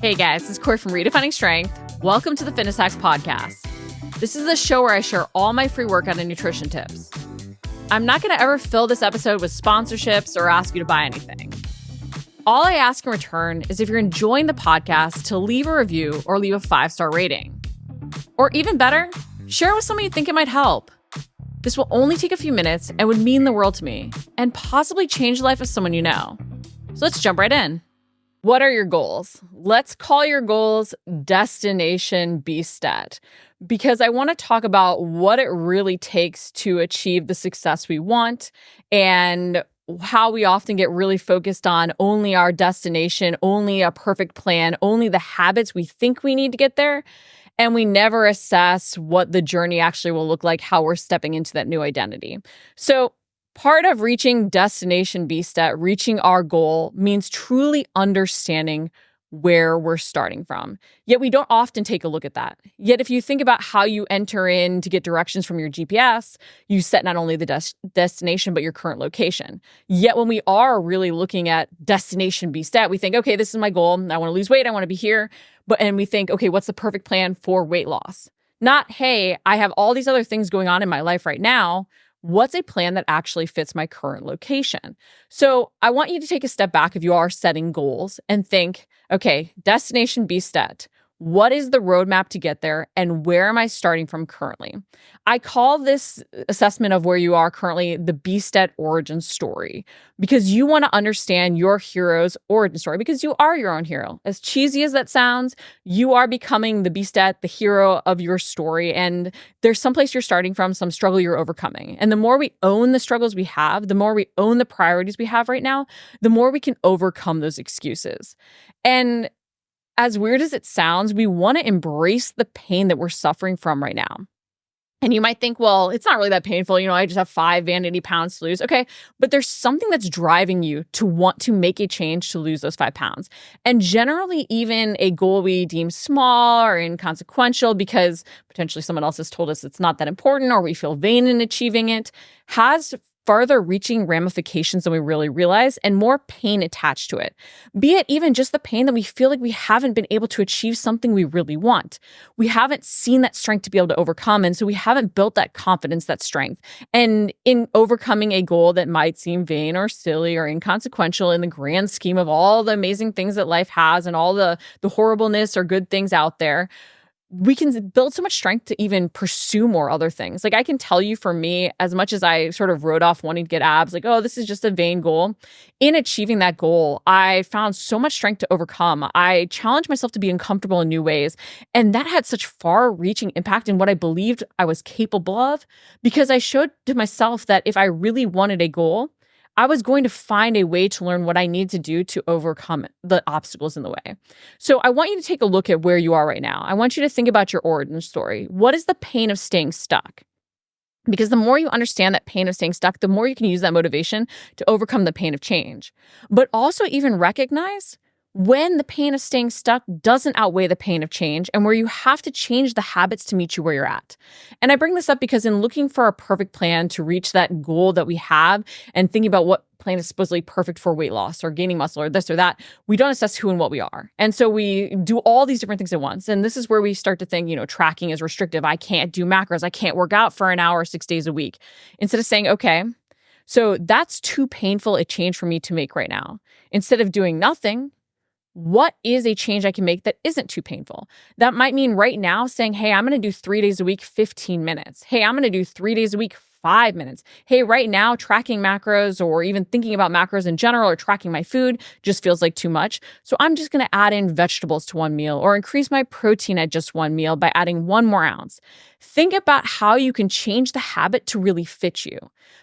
Hey guys, this is Corey from Redefining Strength. Welcome to the Fitness Hacks Podcast. This is the show where I share all my free workout and nutrition tips. I'm not going to ever fill this episode with sponsorships or ask you to buy anything. All I ask in return is if you're enjoying the podcast to leave a review or leave a 5-star rating. Or even better, share it with someone you think it might help. This will only take a few minutes and would mean the world to me and possibly change the life of someone you know. So let's jump right in. What are your goals? Let's call your goals Destination Beastette, because I want to talk about what it really takes to achieve the success we want and how we often get really focused on only our destination, only a perfect plan, only the habits we think we need to get there. And we never assess what the journey actually will look like, how we're stepping into that new identity. So part of reaching Destination Beastette, reaching our goal, means truly understanding where we're starting from. Yet we don't often take a look at that. Yet if you think about how you enter in to get directions from your GPS, you set not only the destination, but your current location. Yet when we are really looking at Destination Beastette, we think, okay, this is my goal. I want to lose weight. I want to be here. And we think, okay, what's the perfect plan for weight loss? Not, hey, I have all these other things going on in my life right now. What's a plan that actually fits my current location? So I want you to take a step back if you are setting goals and think, okay, Destination Beastette, what is the roadmap to get there and where am I starting from currently? I call this assessment of where you are currently the Beastette origin story, because you want to understand your hero's origin story because you are your own hero. As cheesy as that sounds, you are becoming the Beastette, the hero of your story. And there's some place you're starting from, some struggle you're overcoming. And the more we own the struggles we have, the more we own the priorities we have right now, the more we can overcome those excuses. And as weird as it sounds, we want to embrace the pain that we're suffering from right now. And you might think, well, it's not really that painful. I just have 5 vanity pounds to lose. Okay, but there's something that's driving you to want to make a change to lose those 5 pounds. And generally, even a goal we deem small or inconsequential because potentially someone else has told us it's not that important or we feel vain in achieving it, has farther reaching ramifications than we really realize and more pain attached to it. Be it even just the pain that we feel like we haven't been able to achieve something we really want. We haven't seen that strength to be able to overcome. And so we haven't built that confidence, that strength. And in overcoming a goal that might seem vain or silly or inconsequential in the grand scheme of all the amazing things that life has and all the horribleness or good things out there, we can build so much strength to even pursue more other things. Like I can tell you for me, as much as I sort of wrote off wanting to get abs, like, oh, this is just a vain goal. In achieving that goal, I found so much strength to overcome. I challenged myself to be uncomfortable in new ways. And that had such far-reaching impact in what I believed I was capable of, because I showed to myself that if I really wanted a goal, I was going to find a way to learn what I need to do to overcome the obstacles in the way. So I want you to take a look at where you are right now. I want you to think about your origin story. What is the pain of staying stuck? Because the more you understand that pain of staying stuck, the more you can use that motivation to overcome the pain of change. But also even recognize when the pain of staying stuck doesn't outweigh the pain of change and where you have to change the habits to meet you where you're at. And I bring this up because in looking for a perfect plan to reach that goal that we have and thinking about what plan is supposedly perfect for weight loss or gaining muscle or this or that, we don't assess who and what we are. And so we do all these different things at once. And this is where we start to think, tracking is restrictive. I can't do macros. I can't work out for an hour, 6 days a week. Instead of saying, okay, so that's too painful a change for me to make right now. Instead of doing nothing, what is a change I can make that isn't too painful? That might mean right now saying, hey, I'm going to do 3 days a week, 15 minutes. Hey, I'm going to do 3 days a week, 5 minutes. Hey, right now, tracking macros or even thinking about macros in general or tracking my food just feels like too much. So I'm just going to add in vegetables to one meal or increase my protein at just one meal by adding 1 more ounce. Think about how you can change the habit to really fit you.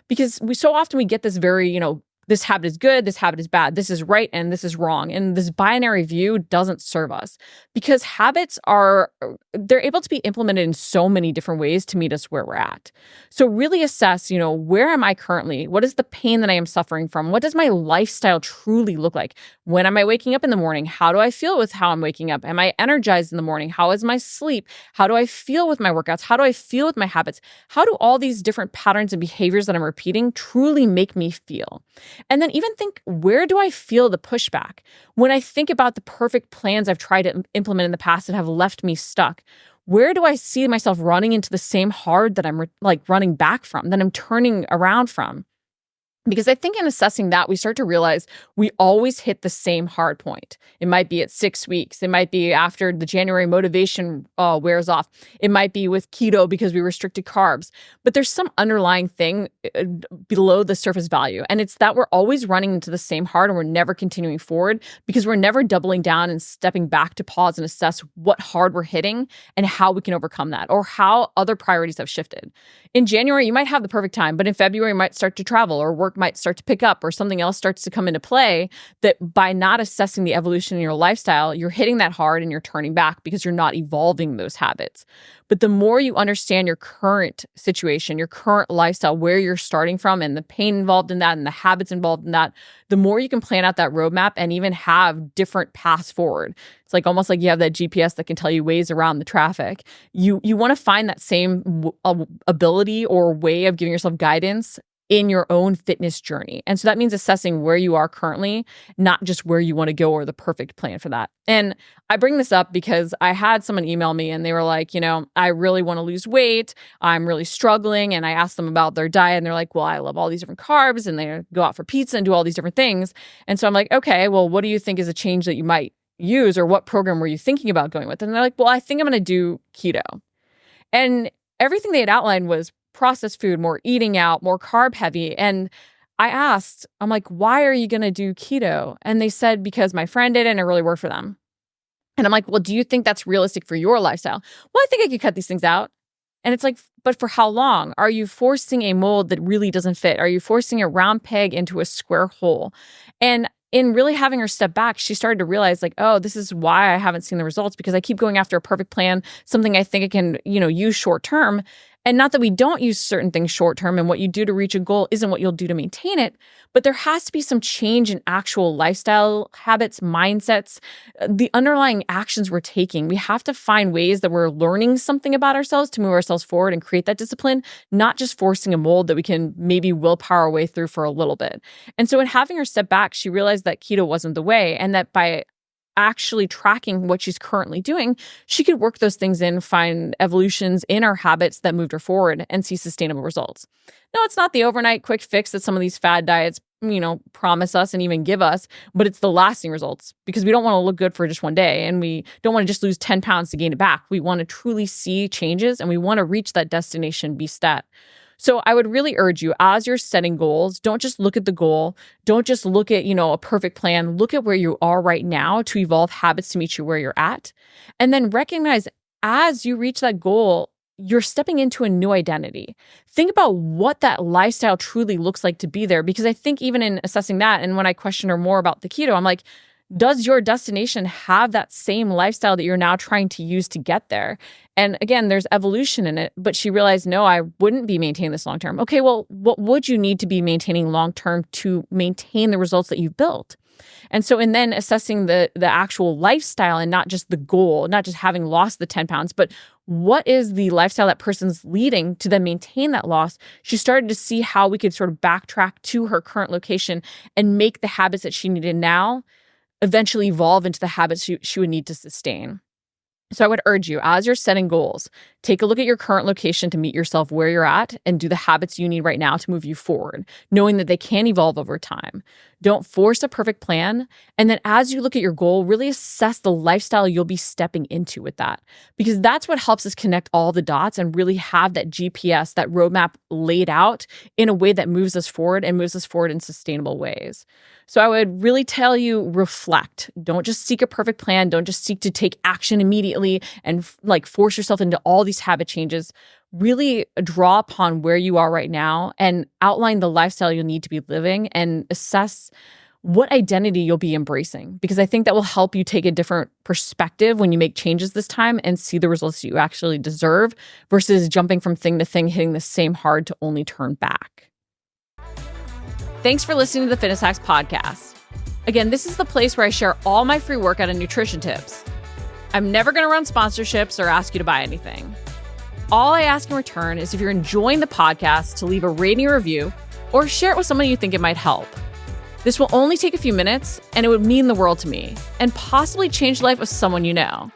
Because so often we get this very, this habit is good, this habit is bad, this is right, and this is wrong. And this binary view doesn't serve us because habits they're able to be implemented in so many different ways to meet us where we're at. So really assess, where am I currently? What is the pain that I am suffering from? What does my lifestyle truly look like? When am I waking up in the morning? How do I feel with how I'm waking up? Am I energized in the morning? How is my sleep? How do I feel with my workouts? How do I feel with my habits? How do all these different patterns and behaviors that I'm repeating truly make me feel? And then even think, where do I feel the pushback? When I think about the perfect plans I've tried to implement in the past that have left me stuck, where do I see myself running into the same hard that I'm running back from, that I'm turning around from? Because I think in assessing that, we start to realize we always hit the same hard point. It might be at 6 weeks. It might be after the January motivation wears off. It might be with keto because we restricted carbs. But there's some underlying thing below the surface value. And it's that we're always running into the same hard and we're never continuing forward because we're never doubling down and stepping back to pause and assess what hard we're hitting and how we can overcome that or how other priorities have shifted. In January, you might have the perfect time, but in February, you might start to travel or work might start to pick up or something else starts to come into play that by not assessing the evolution in your lifestyle, you're hitting that hard and you're turning back because you're not evolving those habits. But the more you understand your current situation, your current lifestyle, where you're starting from and the pain involved in that and the habits involved in that, the more you can plan out that roadmap and even have different paths forward. It's like almost like you have that GPS that can tell you ways around the traffic. You want to find that same ability or way of giving yourself guidance in your own fitness journey. And so that means assessing where you are currently, not just where you want to go or the perfect plan for that. And I bring this up because I had someone email me and they were like, I really want to lose weight. I'm really struggling. And I asked them about their diet and they're like, well, I love all these different carbs and they go out for pizza and do all these different things. And so I'm like, okay, well, what do you think is a change that you might use or what program were you thinking about going with? And they're like, well, I think I'm going to do keto. And everything they had outlined was processed food, more eating out, more carb heavy. And I asked, I'm like, why are you going to do keto? And they said, because my friend did it and it really worked for them. And I'm like, well, do you think that's realistic for your lifestyle? Well, I think I could cut these things out. And it's like, but for how long? Are you forcing a mold that really doesn't fit? Are you forcing a round peg into a square hole? And in really having her step back, she started to realize like, oh, this is why I haven't seen the results because I keep going after a perfect plan, something I think I can, use short term. And not that we don't use certain things short term and what you do to reach a goal isn't what you'll do to maintain it, but there has to be some change in actual lifestyle habits, mindsets, the underlying actions we're taking. We have to find ways that we're learning something about ourselves to move ourselves forward and create that discipline, not just forcing a mold that we can maybe willpower our way through for a little bit. And so in having her step back, she realized that keto wasn't the way and that by actually tracking what she's currently doing, she could work those things in, find evolutions in our habits that moved her forward and see sustainable results. No, it's not the overnight quick fix that some of these fad diets, promise us and even give us, but it's the lasting results because we don't want to look good for just one day and we don't want to just lose 10 pounds to gain it back. We want to truly see changes and we want to reach that destination Beastette. So I would really urge you as you're setting goals, don't just look at the goal. Don't just look at, a perfect plan. Look at where you are right now to evolve habits to meet you where you're at. And then recognize as you reach that goal, you're stepping into a new identity. Think about what that lifestyle truly looks like to be there. Because I think even in assessing that, and when I question her more about the keto, I'm like, does your destination have that same lifestyle that you're now trying to use to get there? And again, there's evolution in it, but she realized, no, I wouldn't be maintaining this long-term. Okay, well, what would you need to be maintaining long-term to maintain the results that you've built? And so, and then assessing the actual lifestyle and not just the goal, not just having lost the 10 pounds, but what is the lifestyle that person's leading to then maintain that loss? She started to see how we could sort of backtrack to her current location and make the habits that she needed now eventually evolve into the habits she would need to sustain. So I would urge you, as you're setting goals, take a look at your current location to meet yourself where you're at and do the habits you need right now to move you forward, knowing that they can evolve over time. Don't force a perfect plan. And then as you look at your goal, really assess the lifestyle you'll be stepping into with that, because that's what helps us connect all the dots and really have that GPS, that roadmap laid out in a way that moves us forward and moves us forward in sustainable ways. So I would really tell you, reflect. Don't just seek a perfect plan. Don't just seek to take action immediately and force yourself into all these habit changes. Really draw upon where you are right now and outline the lifestyle you'll need to be living and assess what identity you'll be embracing, because I think that will help you take a different perspective when you make changes this time and see the results you actually deserve versus jumping from thing to thing, hitting the same hard to only turn back. Thanks for listening to the Fitness Hacks podcast. Again, this is the place where I share all my free workout and nutrition tips. I'm never going to run sponsorships or ask you to buy anything. All I ask in return is if you're enjoying the podcast to leave a rating or review or share it with someone you think it might help. This will only take a few minutes, and it would mean the world to me, and possibly change the life of someone you know.